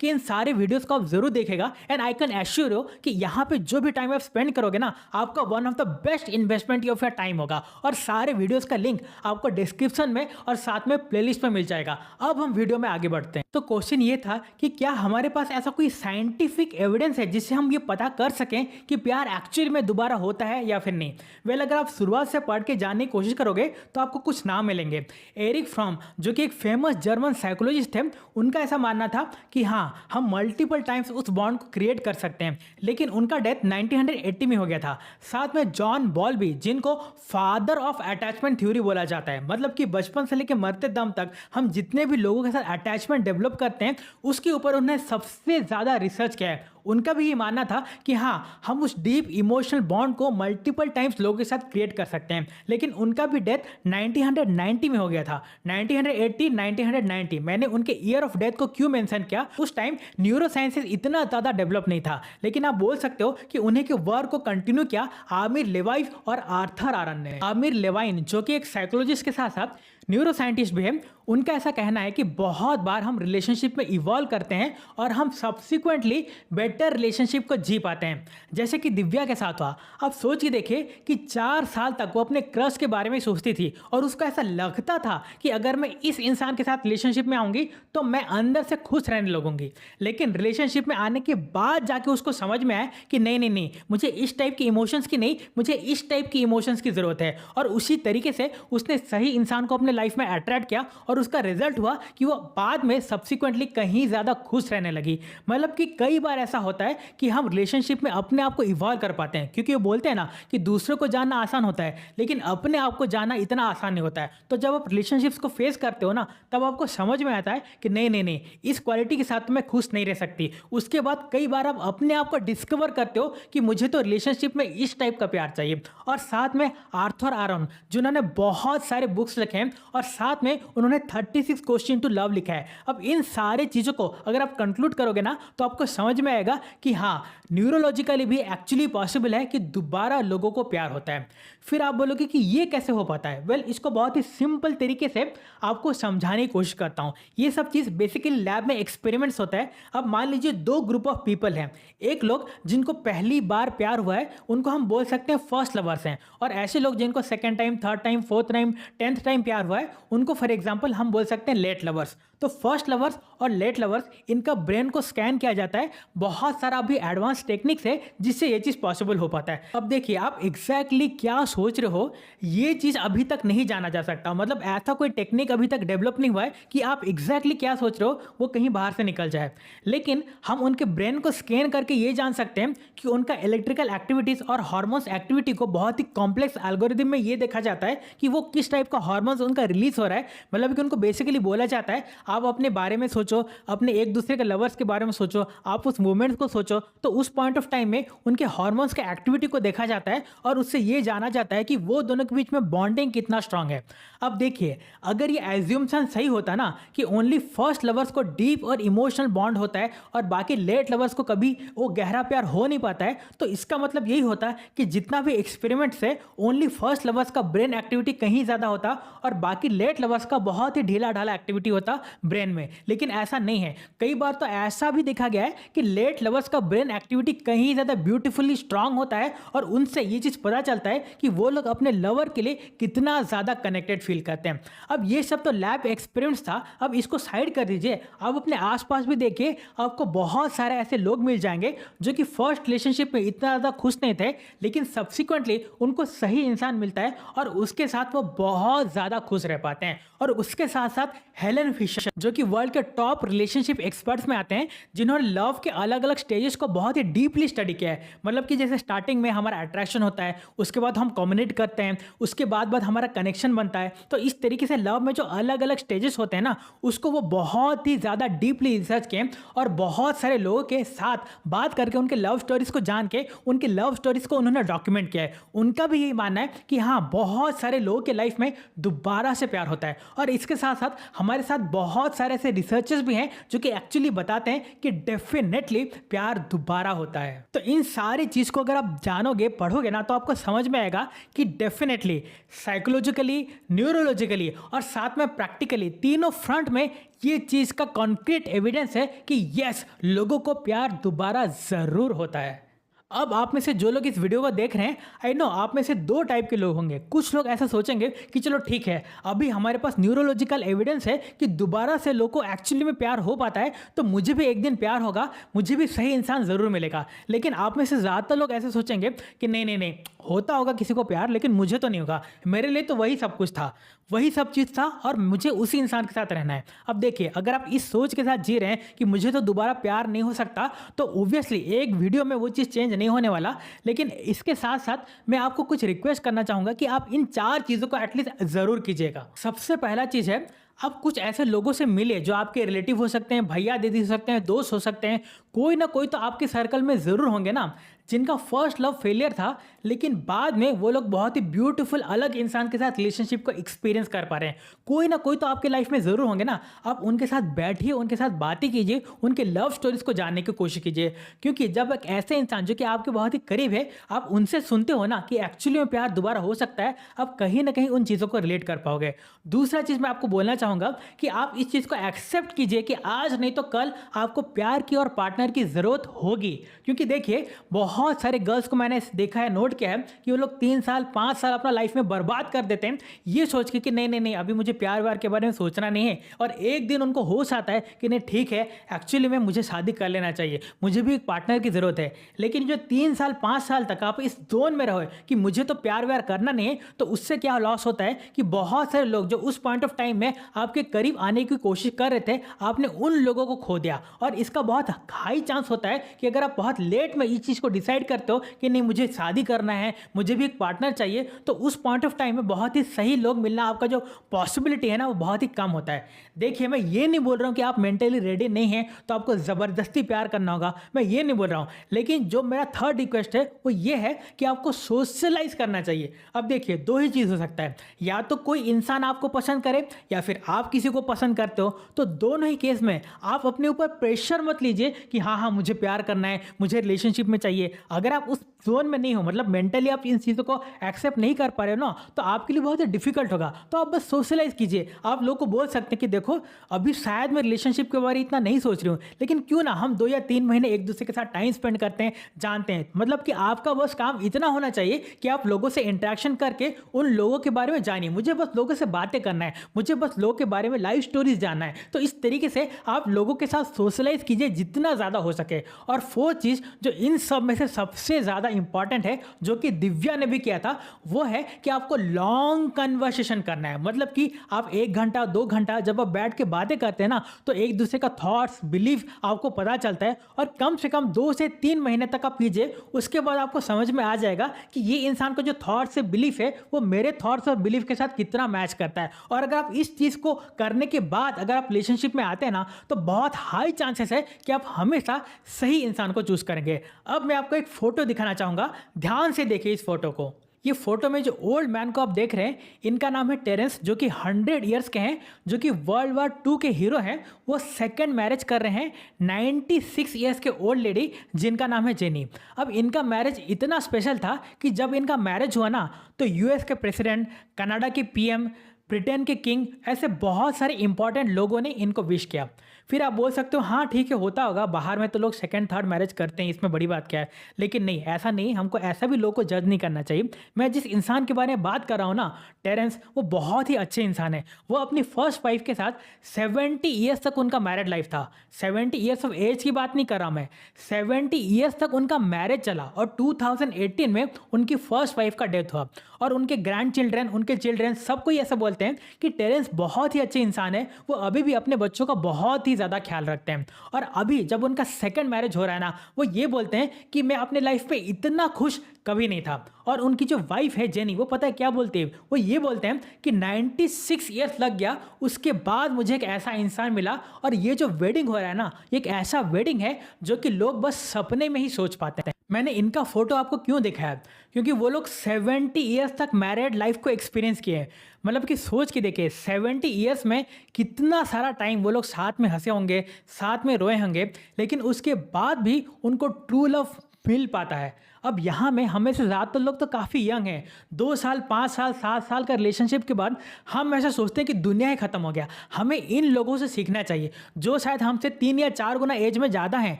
कि इन सारे वीडियोस को आप जरूर देखेगा। And I can assure you कि यहाँ पे जो भी टाइम आप स्पेंड करोगे ना, आपका one of the best investment of your time होगा। और सारे वीडियोस का लिंक आपको डिस्क्रिप्शन में और साथ में प्लेलिस्ट में मिल जाएगा। अब हम वीडियो में आगे बढ़ते हैं। तो क्वेश्चन ये था कि क्या हमारे पास ऐसा कोई साइंटिफिक एविडेंस है जिससे हम ये पता कर सकें कि प्यार एक्चुअली में दोबारा होता है या फिर नहीं। वेल, अगर आप शुरुआत से पढ़ के जानने की कोशिश करोगे तो आपको कुछ नाम मिलेंगे। एरिक फ्रॉम, जो कि एक फेमस जर्मन साइकोलॉजिस्ट थे, उनका ऐसा मानना था कि हाँ, हम मल्टीपल टाइम्स उस बॉन्ड को क्रिएट कर सकते हैं, लेकिन उनका डेथ 1980 में हो गया था। साथ में जॉन बॉल्बी, जिनको फादर ऑफ अटैचमेंट थ्योरी बोला जाता है, मतलब कि बचपन से लेकर मरते दम तक हम जितने भी लोगों के साथ अटैचमेंट डेवलप करते हैं उसके ऊपर उन्होंने सबसे ज़्यादा रिसर्च किया है। उनका भी ये मानना था कि हाँ, हम उस डीप इमोशनल बॉन्ड को मल्टीपल टाइम्स लोगों के साथ क्रिएट कर सकते हैं, लेकिन उनका भी डेथ 1990 में हो गया था। 1980, 1990। मैंने उनके ईयर ऑफ डेथ को क्यों मेंशन किया, उस टाइम न्यूरो साइंसेस इतना ज़्यादा डेवलप नहीं था। लेकिन आप बोल सकते हो कि उन्हें के वर्क को कंटिन्यू किया आमिर लेवाइन और आर्थर आरन ने। आमिर लेवाइन, जो कि एक साइकोलॉजिस्ट के साथ साथ न्यूरो साइंटिस्ट भी है, उनका ऐसा कहना है कि बहुत बार हम रिलेशनशिप में इवॉल्व करते हैं और हम सब्सिक्वेंटली बेटर रिलेशनशिप को जी पाते हैं, जैसे कि दिव्या के साथ हुआ। आप सोच के देखिए कि 4 साल तक वो अपने क्रश के बारे में सोचती थी और उसको ऐसा लगता था कि अगर मैं इस इंसान के साथ रिलेशनशिप में आऊँगी तो मैं अंदर से खुश रहने लगूंगी। लेकिन रिलेशनशिप में आने के बाद जाके उसको समझ में आया कि नहीं नहीं नहीं, मुझे इस टाइप की इमोशंस की नहीं, मुझे इस टाइप की इमोशंस की ज़रूरत है। और उसी तरीके से उसने सही इंसान को अपने लाइफ में अट्रैक्ट किया और उसका रिजल्ट हुआ कि वो बाद में सब्सिक्वेंटली कहीं ज़्यादा खुश रहने लगी। मतलब कि कई बार ऐसा होता है कि हम रिलेशनशिप में अपने आप को इवॉल्व कर पाते हैं, क्योंकि वो बोलते हैं ना कि दूसरों को जानना आसान होता है लेकिन अपने आप को जानना इतना आसान नहीं होता है। तो जब आप रिलेशनशिप्स को फेस करते हो ना, तब आपको समझ में आता है कि नहीं नहीं नहीं, इस क्वालिटी के साथ मैं खुश नहीं रह सकती। उसके बाद कई बार आप अपने आप को डिस्कवर करते हो कि मुझे तो रिलेशनशिप में इस टाइप का प्यार चाहिए। और साथ में आर्थर आरन, जिन्होंने बहुत सारे बुक्स लिखे हैं और साथ में उन्होंने 36 क्वेश्चन टू लव लिखा है। अब इन सारे चीज़ों को अगर आप कंक्लूड करोगे ना, तो आपको समझ में आएगा कि हाँ, न्यूरोलॉजिकली भी एक्चुअली पॉसिबल है कि दोबारा लोगों को प्यार होता है। फिर आप बोलोगे कि ये कैसे हो पाता है। वेल, इसको बहुत ही सिंपल तरीके से आपको समझाने की कोशिश करता हूँ। ये सब चीज़ बेसिकली लैब में एक्सपेरिमेंट्स होता है। अब मान लीजिए 2 ग्रुप ऑफ पीपल हैं। एक लोग जिनको पहली बार प्यार हुआ है, उनको हम बोल सकते हैं फर्स्ट लवर्स हैं, और ऐसे लोग जिनको second time, third time, fourth time, 10th time प्यार हुआ है, उनको फॉर एग्जाम्पल हम बोल सकते हैं लेट लवर्स। तो फर्स्ट लवर्स और लेट लवर्स, इनका ब्रेन को स्कैन किया जाता है। बहुत सारा अभी एडवांस टेक्निक्स है जिससे ये चीज़ पॉसिबल हो पाता है। अब देखिए, आप एग्जैक्टली क्या सोच रहे हो ये चीज़ अभी तक नहीं जाना जा सकता। मतलब ऐसा कोई टेक्निक अभी तक डेवलप नहीं हुआ है कि आप एग्जैक्टली क्या सोच रहे हो वो कहीं बाहर से निकल जाए। लेकिन हम उनके ब्रेन को स्कैन करके ये जान सकते हैं कि उनका इलेक्ट्रिकल एक्टिविटीज़ और हार्मोन्स एक्टिविटी को बहुत ही कॉम्प्लेक्स एल्गोरिदम में ये देखा जाता है कि वो किस टाइप का हार्मोन्स उनका रिलीज हो रहा है। मतलब कि उनको बेसिकली बोला जाता है, आप अपने बारे में सोचो, अपने एक दूसरे के लवर्स के बारे में सोचो, आप उस मोमेंट को सोचो, तो उस पॉइंट ऑफ टाइम में उनके हार्मोन्स के एक्टिविटी को देखा जाता है और उससे ये जाना जाता है कि वो दोनों के बीच में बॉन्डिंग कितना स्ट्रांग है। अब देखिए, अगर ये एज्यूम्शन सही होता ना कि ओनली फर्स्ट लवर्स को डीप और इमोशनल बॉन्ड होता है और बाकी लेट लवर्स को कभी वो गहरा प्यार हो नहीं पाता है, तो इसका मतलब यही होता कि जितना भी एक्सपेरिमेंट्स है, ओनली फर्स्ट लवर्स का ब्रेन एक्टिविटी कहीं ज़्यादा होता और बाकी लेट लवर्स का बहुत ही ढीला ढाला एक्टिविटी होता ब्रेन में, लेकिन ऐसा नहीं है। कई बार तो ऐसा भी देखा गया है कि लेट लवर्स का ब्रेन एक्टिविटी कहीं ज़्यादा ब्यूटीफुली स्ट्रांग होता है और उनसे ये चीज़ पता चलता है कि वो लोग अपने लवर के लिए कितना ज़्यादा कनेक्टेड फील करते हैं। अब ये सब तो लैब एक्सपीरियंस था, अब इसको साइड कर दीजिए। अब अपने आसपास भी देखिए, आपको बहुत सारे ऐसे लोग मिल जाएंगे जो कि फर्स्ट रिलेशनशिप में इतना ज़्यादा खुश नहीं थे, लेकिन सब्सिक्वेंटली उनको सही इंसान मिलता है और उसके साथ वो बहुत ज़्यादा खुश रह पाते हैं। और उसके साथ साथ हेलन फिशर, जो कि वर्ल्ड के टॉप रिलेशनशिप एक्सपर्ट्स में आते हैं, जिन्होंने लव के अलग अलग स्टेजेस को बहुत ही डीपली स्टडी किया है। मतलब कि जैसे स्टार्टिंग में हमारा अट्रैक्शन होता है, उसके बाद हम कम्युनिकेट करते हैं, उसके बाद हमारा कनेक्शन बनता है। तो इस तरीके से लव में जो अलग अलग स्टेजेस होते हैं ना, उसको वो बहुत ही ज़्यादा डीपली रिसर्च किए और बहुत सारे लोगों के साथ बात करके उनके लव स्टोरीज को जान के उनकी लव स्टोरीज को उन्होंने डॉक्यूमेंट किया है। उनका भी यही मानना है कि हाँ, बहुत सारे लोगों के लाइफ में दोबारा से प्यार होता है। और इसके साथ साथ हमारे साथ बहुत सारे ऐसे रिसर्चर्स भी हैं जो कि एक्चुअली बताते हैं कि डेफिनेटली प्यार दोबारा होता है। तो इन सारी चीज़ को अगर आप जानोगे, पढ़ोगे ना, तो आपको समझ में आएगा कि डेफिनेटली साइकोलॉजिकली, न्यूरोलॉजिकली और साथ में प्रैक्टिकली तीनों फ्रंट में ये चीज़ का कॉन्क्रीट एविडेंस है कि यस, लोगों को प्यार दोबारा ज़रूर होता है। अब आप में से जो लोग इस वीडियो को देख रहे हैं, आई नो आप में से दो टाइप के लोग होंगे। कुछ लोग ऐसा सोचेंगे कि चलो ठीक है, अभी हमारे पास न्यूरोलॉजिकल एविडेंस है कि दोबारा से लोग को एक्चुअली में प्यार हो पाता है, तो मुझे भी एक दिन प्यार होगा, मुझे भी सही इंसान ज़रूर मिलेगा। लेकिन आप में से ज़्यादातर लोग ऐसे सोचेंगे कि नहीं नहीं नहीं, होता होगा किसी को प्यार, लेकिन मुझे तो नहीं होगा, मेरे लिए तो वही सब कुछ था, वही सब चीज़ था और मुझे उसी इंसान के साथ रहना है। अब देखिए, अगर आप इस सोच के साथ जी रहे हैं कि मुझे तो दोबारा प्यार नहीं हो सकता, तो ऑब्वियसली एक वीडियो में वो चीज़ चेंज नहीं होने वाला। लेकिन इसके साथ साथ मैं आपको कुछ रिक्वेस्ट करना चाहूँगा कि आप इन 4 चीज़ों को एटलीस्ट ज़रूर कीजिएगा। सबसे पहला चीज़ है, आप कुछ ऐसे लोगों से मिले जो आपके रिलेटिव हो सकते हैं, भैया दीदी हो सकते हैं, दोस्त हो सकते हैं, कोई ना कोई तो आपके सर्कल में ज़रूर होंगे ना, जिनका फर्स्ट लव फेलियर था, लेकिन बाद में वो लोग बहुत ही ब्यूटीफुल अलग इंसान के साथ रिलेशनशिप को एक्सपीरियंस कर पा रहे हैं। कोई ना कोई तो आपके लाइफ में ज़रूर होंगे ना। आप उनके साथ बैठिए, उनके साथ बातें कीजिए, उनके लव स्टोरीज को जानने की कोशिश कीजिए। क्योंकि जब एक ऐसे इंसान जो कि आपके बहुत ही करीब है, आप उनसे सुनते हो ना कि एक्चुअली में प्यार दोबारा हो सकता है, आप कहीं ना कहीं उन चीज़ों को रिलेट कर पाओगे। दूसरा चीज़ मैं आपको बोलना चाहूँगा कि आप इस चीज़ को एक्सेप्ट कीजिए कि आज नहीं तो कल आपको प्यार की और पार्टनर की ज़रूरत होगी। क्योंकि देखिए, बहुत सारे गर्ल्स को मैंने देखा है, नोट किया है कि वो लोग 3 साल 5 साल अपना लाइफ में बर्बाद कर देते हैं ये सोच के कि नहीं नहीं नहीं, अभी मुझे प्यार व्यार के बारे में सोचना नहीं है। और एक दिन उनको होश आता है कि नहीं ठीक है, एक्चुअली में मुझे शादी कर लेना चाहिए, मुझे भी एक पार्टनर की ज़रूरत है। लेकिन जो 3 साल 5 साल तक आप इस जोन में रहो कि मुझे तो प्यार व्यार करना नहीं है, तो उससे क्या लॉस होता है कि बहुत सारे लोग जो उस पॉइंट ऑफ टाइम में आपके करीब आने की कोशिश कर रहे थे, आपने उन लोगों को खो दिया। और इसका बहुत हाई चांस होता है कि अगर आप बहुत लेट में इस चीज़ को डिसाइड करते हो कि नहीं मुझे शादी करना है, मुझे भी एक पार्टनर चाहिए, तो उस पॉइंट ऑफ टाइम में बहुत ही सही लोग मिलना, आपका जो पॉसिबिलिटी है ना, वो बहुत ही कम होता है। देखिए, मैं ये नहीं बोल रहा हूँ कि आप मेंटली रेडी नहीं हैं तो आपको ज़बरदस्ती प्यार करना होगा, मैं ये नहीं बोल रहा हूँ। लेकिन जो मेरा थर्ड रिक्वेस्ट है वो ये है कि आपको सोशलाइज करना चाहिए। अब देखिए, 2 ही चीज़ हो सकता है, या तो कोई इंसान आपको पसंद करे या फिर आप किसी को पसंद करते हो। तो दोनों ही केस में आप अपने ऊपर प्रेशर मत लीजिए कि हाँ हाँ मुझे प्यार करना है, मुझे रिलेशनशिप में चाहिए। अगर आप उस जोन में नहीं हो, मतलब मेंटली आप इन चीज़ों को एक्सेप्ट नहीं कर पा रहे हो ना, तो आपके लिए बहुत ही डिफिकल्ट होगा। तो आप बस सोशलाइज कीजिए। आप लोगों को बोल सकते हैं कि देखो, अभी शायद मैं रिलेशनशिप के बारे में इतना नहीं सोच रही हूँ, लेकिन क्यों ना हम 2 या 3 महीने एक दूसरे के साथ टाइम स्पेंड करते हैं, जानते हैं। मतलब कि आपका बस काम इतना होना चाहिए कि आप लोगों से इंटरेक्शन करके उन लोगों के बारे में जानिए। मुझे बस लोगों से बातें करना है, मुझे बस लोगों के बारे में लाइफ स्टोरीज जानना है। तो इस तरीके से आप लोगों के साथ सोशलाइज कीजिए जितना ज़्यादा हो सके। और 4th चीज़ जो इन सब में से सबसे ज़्यादा इंपॉर्टेंट है, जो कि दिव्या ने भी किया था, वो है कि आपको लॉन्ग कन्वर्सेशन करना है। मतलब कि आप 1 घंटा 2 घंटा जब आप बैठ के बातें करते हैं ना, तो एक दूसरे का थॉट्स, बिलीफ आपको पता चलता है। और कम से कम 2 से 3 महीने तक आप कीजिए, उसके बाद आपको समझ में आ जाएगा कि ये इंसान का जो थॉट्स से बिलीफ है वो मेरे थॉट्स और बिलीफ के साथ कितना मैच करता है। और अगर आप इस चीज़ को करने के बाद अगर आप रिलेशनशिप में आते हैं ना, तो बहुत हाई चांसेस है कि आप हमेशा सही इंसान को चूज करेंगे। अब मैं आपको एक फोटो दिखाना चाहूँगा, ध्यान से देखिए इस फोटो को। ये फोटो में जो ओल्ड मैन को आप देख रहे हैं, इनका नाम है टेरेंस, जो कि 100 ईयर्स के हैं, जो कि वर्ल्ड वार 2 के हीरो हैं। वो सेकंड मैरिज कर रहे हैं 96 ईयर्स के ओल्ड लेडी, जिनका नाम है जेनी। अब इनका मैरिज इतना स्पेशल था कि जब इनका मैरिज हुआ ना, तो यूएस के प्रेसिडेंट, कनाडा के पीएम, ब्रिटेन के किंग, ऐसे बहुत सारे इंपॉर्टेंट लोगों ने इनको विश किया। फिर आप बोल सकते हो हाँ ठीक है, होता होगा, बाहर में तो लोग सेकंड थर्ड मैरिज करते हैं, इसमें बड़ी बात क्या है। लेकिन नहीं, ऐसा नहीं, हमको ऐसा भी लोगों को जज नहीं करना चाहिए। मैं जिस इंसान के बारे में बात कर रहा हूँ ना, टेरेंस, वो बहुत ही अच्छे इंसान है। वो अपनी फर्स्ट वाइफ के साथ 70 ईयर्स तक उनका मैरिड लाइफ था। 70 ईयर्स ऑफ एज की बात नहीं कर रहा मैं, 70 ईयर्स तक उनका मैरिज चला और 2018 में उनकी फर्स्ट वाइफ का डेथ हुआ। और उनके ग्रैंड चिल्ड्रन, उनके चिल्ड्रन, सबको ही ऐसा बोलते हैं कि टेरेंस बहुत ही अच्छे इंसान है। वो अभी भी अपने बच्चों का बहुत ही ज़्यादा ख्याल रखते हैं। और अभी जब उनका सेकंड मैरिज हो रहा है ना, वो ये बोलते हैं कि मैं अपने लाइफ पे इतना खुश कभी नहीं था। और उनकी जो वाइफ है जेनी, वो पता है क्या बोलती है, वो ये बोलते हैं कि 96 ईयर्स लग गया, उसके बाद मुझे एक ऐसा इंसान मिला। और ये जो वेडिंग हो रहा है ना, ये एक ऐसा वेडिंग है जो कि लोग बस सपने में ही सोच पाते हैं। मैंने इनका फोटो आपको क्यों दिखाया, क्योंकि वो लोग 70 ईयर्स तक मैरिड लाइफ को एक्सपीरियंस किए हैं। मतलब कि सोच के देखिए, 70 ईयर्स में कितना सारा टाइम वो लोग साथ में हंसे होंगे, साथ में रोए होंगे, लेकिन उसके बाद भी उनको ट्रू लव मिल पाता है। अब यहाँ में हमें से ज़्यादातर लोग तो काफ़ी यंग हैं, 2 साल 5 साल 7 साल का रिलेशनशिप के बाद हम ऐसा सोचते हैं कि दुनिया ही ख़त्म हो गया। हमें इन लोगों से सीखना चाहिए जो शायद हमसे 3 या 4 गुना एज में ज़्यादा हैं,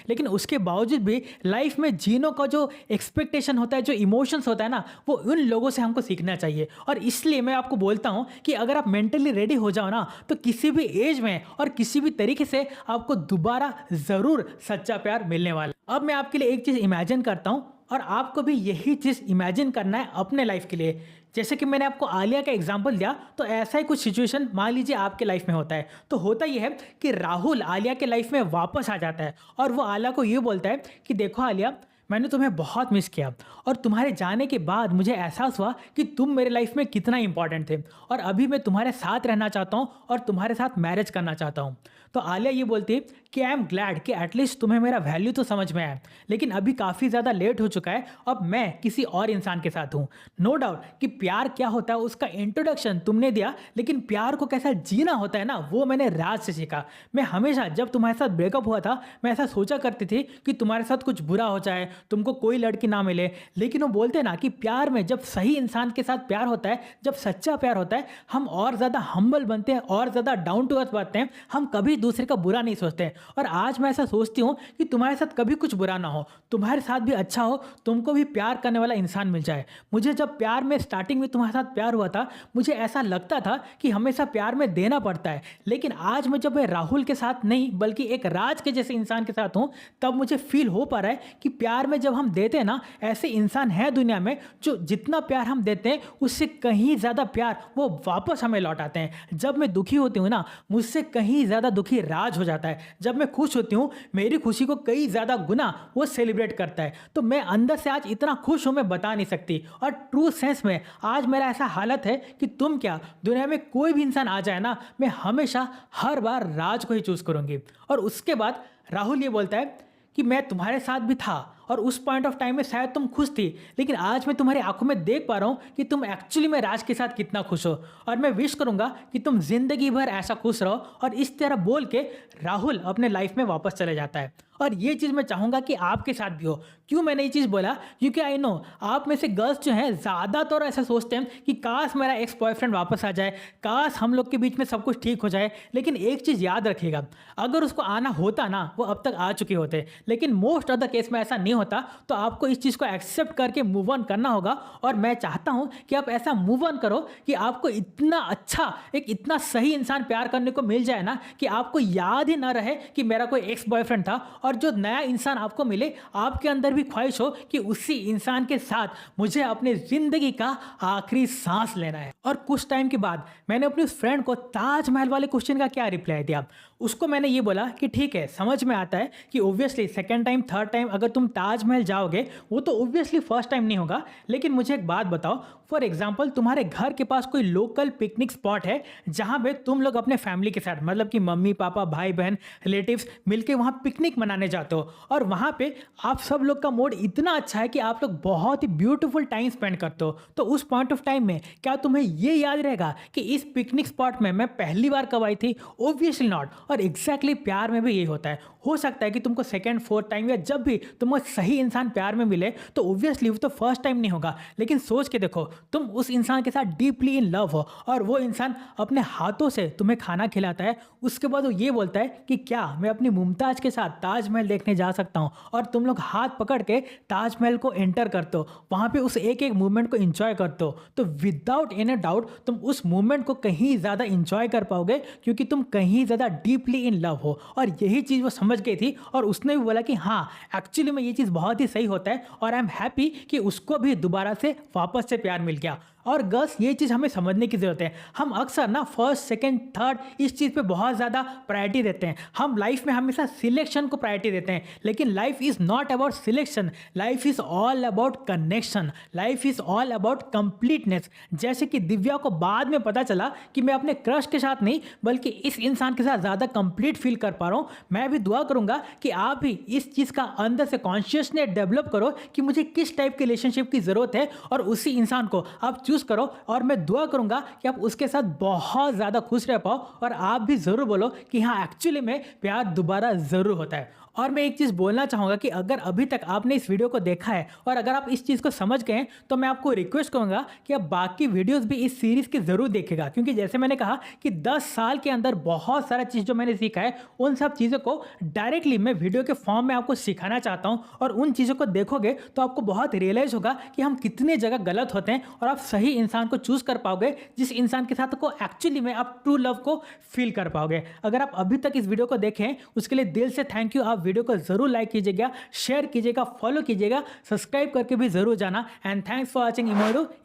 लेकिन उसके बावजूद भी लाइफ में जीने का जो एक्सपेक्टेशन होता है, जो इमोशंस होता है ना, वो उन लोगों से हमको सीखना चाहिए। और इसलिए मैं आपको बोलता हूँ कि अगर आप मेंटली रेडी हो जाओ ना, तो किसी भी एज में और किसी भी तरीके से आपको दोबारा ज़रूर सच्चा प्यार मिलने वाला है। अब मैं आपके लिए एक चीज़ इमेजिन करता हूँ और आपको भी यही चीज़ इमेजिन करना है अपने लाइफ के लिए। जैसे कि मैंने आपको आलिया का एग्जांपल दिया, तो ऐसा ही कुछ सिचुएशन मान लीजिए आपके लाइफ में होता है। तो होता ये है कि राहुल आलिया के लाइफ में वापस आ जाता है और वो आलिया को ये बोलता है कि देखो आलिया, मैंने तुम्हें बहुत मिस किया और तुम्हारे जाने के बाद मुझे एहसास हुआ कि तुम मेरे लाइफ में कितना इंपॉर्टेंट थे, और अभी मैं तुम्हारे साथ रहना चाहता हूँ और तुम्हारे साथ मैरिज करना चाहता हूँ। तो आलिया ये बोलती है कि आई एम ग्लैड कि एटलीस्ट तुम्हें मेरा वैल्यू तो समझ में आया, लेकिन अभी काफ़ी ज़्यादा लेट हो चुका है, अब मैं किसी और इंसान के साथ हूँ। नो डाउट कि प्यार क्या होता है उसका इंट्रोडक्शन तुमने दिया, लेकिन प्यार को कैसा जीना होता है ना, वो मैंने राज से सीखा। मैं हमेशा जब तुम्हारे साथ ब्रेकअप हुआ था, मैं ऐसा सोचा करती थी कि तुम्हारे साथ कुछ बुरा हो जाए, तुमको कोई लड़की ना मिले। लेकिन वो बोलते हैं ना कि प्यार में जब सही इंसान के साथ प्यार होता है, जब सच्चा प्यार होता है, हम और ज़्यादा हम्बल बनते हैं और ज़्यादा डाउन टू अर्थ बनते हैं। हम कभी दूसरे का बुरा नहीं सोचते। और आज मैं ऐसा सोचती हूँ कि तुम्हारे साथ कभी कुछ बुरा ना हो, तुम्हारे साथ भी अच्छा हो, तुमको भी प्यार करने वाला इंसान मिल जाए। मुझे जब प्यार में स्टार्टिंग में तुम्हारे साथ प्यार हुआ था, मुझे ऐसा लगता था कि हमेशा प्यार में देना पड़ता है। लेकिन आज मैं जब मैं राहुल के साथ नहीं बल्कि एक राज के जैसे इंसान के साथ हूँ, तब मुझे फील हो पा रहा है कि प्यार में जब हम देते हैं ना, ऐसे इंसान है दुनिया में जो जितना प्यार हम देते हैं उससे कहीं ज़्यादा प्यार वो वापस हमें लौटाते हैं। जब मैं दुखी होती हूँ ना, मुझसे कहीं ज़्यादा दुखी राज हो जाता है। जब मैं खुश होती हूँ, मेरी खुशी को कई ज़्यादा गुना वो सेलिब्रेट करता है। तो मैं अंदर से आज इतना खुश हूँ, मैं बता नहीं सकती। और ट्रू सेंस में आज मेरा ऐसा हालत है कि तुम क्या, दुनिया में कोई भी इंसान आ जाए ना, मैं हमेशा हर बार राज को ही चूज़ करूँगी। और उसके बाद राहुल ये बोलता है कि मैं तुम्हारे साथ भी था और उस पॉइंट ऑफ टाइम में शायद तुम खुश थी, लेकिन आज मैं तुम्हारी आंखों में देख पा रहा हूँ कि तुम एक्चुअली में राज के साथ कितना खुश हो। और मैं विश करूंगा कि तुम जिंदगी भर ऐसा खुश रहो। और इस तरह बोल के राहुल अपने लाइफ में वापस चले जाता है। और ये चीज़ मैं चाहूँगा कि आपके साथ भी हो। क्यों मैंने ये चीज़ बोला, क्योंकि आई नो आप में से गर्ल्स जो हैं ज़्यादातर ऐसा सोचते हैं कि काश मेरा एक्स बॉयफ्रेंड वापस आ जाए, काश हम लोग के बीच में सब कुछ ठीक हो जाए। लेकिन एक चीज़ याद रखिएगा, अगर उसको आना होता ना, वो अब तक आ चुके होते। लेकिन मोस्ट ऑफ द केस में ऐसा नहीं होता। तो आपको इस चीज़ को एक्सेप्ट करके मूव ऑन करना होगा। और मैं चाहता हूँ कि आप ऐसा मूव ऑन करो कि आपको इतना अच्छा, एक इतना सही इंसान प्यार करने को मिल जाए ना, कि आपको याद ही ना रहे कि मेरा कोई एक्स बॉयफ्रेंड था। और जो नया इंसान आपको मिले, आपके अंदर भी ख्वाहिश हो कि उसी इंसान के साथ मुझे अपनी जिंदगी का आखिरी सांस लेना है। और कुछ टाइम के बाद मैंने अपनी उस फ्रेंड को ताजमहल वाले क्वेश्चन का क्या रिप्लाई दिया। उसको मैंने ये बोला कि ठीक है, समझ में आता है कि obviously second time third time अगर तुम ताजमहल जाओगे, वो तो ओब्वियसली फर्स्ट टाइम नहीं होगा। लेकिन मुझे एक बात बताओ, फॉर एग्जाम्पल तुम्हारे घर के पास कोई लोकल पिकनिक स्पॉट है जहाँ पे तुम लोग अपने फैमिली के साथ, मतलब कि मम्मी पापा भाई बहन रिलेटिव्स मिलके वहाँ पिकनिक मनाने जाते हो, और वहाँ पे आप सब लोग का मूड इतना अच्छा है कि आप लोग बहुत ही ब्यूटीफुल टाइम स्पेंड करते हो। तो उस पॉइंट ऑफ टाइम में क्या तुम्हें ये याद रहेगा कि इस पिकनिक स्पॉट में मैं पहली बार कब आई थी? Obviously not. और एग्जैक्टली प्यार में भी यही होता है। हो सकता है कि तुमको सेकंड फोर्थ टाइम या जब भी तुमको सही इंसान प्यार में मिले तो ऑब्वियसली वो तो फर्स्ट टाइम नहीं होगा, लेकिन सोच के देखो तुम उस इंसान के साथ डीपली इन लव हो और वो इंसान अपने हाथों से तुम्हें खाना खिलाता है, उसके बाद वो ये बोलता है कि क्या मैं अपनी मुमताज के साथ ताजमहल देखने जा सकता हूँ, और तुम लोग हाथ पकड़ के ताजमहल को एंटर करते हो, वहाँ पे उस एक एक मूवमेंट को एंजॉय करते हो, तो विदाउट एनी डाउट तुम उस मूवमेंट को कहीं ज़्यादा एंजॉय कर पाओगे क्योंकि तुम कहीं ज़्यादा डीपली इन लव हो। और यही चीज़ वो समझ गई थी और उसने भी बोला कि हाँ एक्चुअली में ये चीज़ बहुत ही सही होता है और आई एम हैप्पी कि उसको भी दोबारा से वापस से प्यार मिल गया। और गर्ल्स ये चीज़ हमें समझने की ज़रूरत है। हम अक्सर ना फर्स्ट सेकंड थर्ड इस चीज़ पे बहुत ज़्यादा प्रायोरिटी देते हैं। हम लाइफ में हमेशा सिलेक्शन को प्रायोरिटी देते हैं, लेकिन life is not about selection, life is all about connection, life is all about completeness. जैसे कि दिव्या को बाद में पता चला कि मैं अपने क्रश के साथ नहीं बल्कि इस इंसान के साथ ज़्यादा कंप्लीट फील कर पा रहा हूँ। मैं भी दुआ करूँगा कि आप भी इस चीज़ का अंदर से कॉन्शियसनेस डेवलप करो कि मुझे किस टाइप के रिलेशनशिप की ज़रूरत है और उसी इंसान को आप चूज करो। और मैं दुआ करूंगा कि आप उसके साथ बहुत ज्यादा खुश रह पाओ और आप भी जरूर बोलो कि हाँ एक्चुअली में प्यार दोबारा जरूर होता है। और मैं एक चीज़ बोलना चाहूँगा कि अगर अभी तक आपने इस वीडियो को देखा है और अगर आप इस चीज़ को समझ गए हैं तो मैं आपको रिक्वेस्ट करूँगा कि आप बाकी वीडियोस भी इस सीरीज़ के ज़रूर देखेगा, क्योंकि जैसे मैंने कहा कि 10 साल के अंदर बहुत सारा चीज़ जो मैंने सीखा है उन सब चीज़ों को डायरेक्टली मैं वीडियो के फॉर्म में आपको सिखाना चाहता हूँ। और उन चीज़ों को देखोगे तो आपको बहुत रियलाइज़ होगा कि हम कितने जगह गलत होते हैं और आप सही इंसान को चूज़ कर पाओगे जिस इंसान के साथ को एक्चुअली में आप ट्रू लव को फील कर पाओगे। अगर आप अभी तक इस वीडियो को देखें उसके लिए दिल से थैंक यू। आप वीडियो को जरूर लाइक कीजिएगा, शेयर कीजिएगा, फॉलो कीजिएगा, सब्सक्राइब करके भी जरूर जाना। And thanks for watching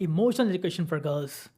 emotional education for girls.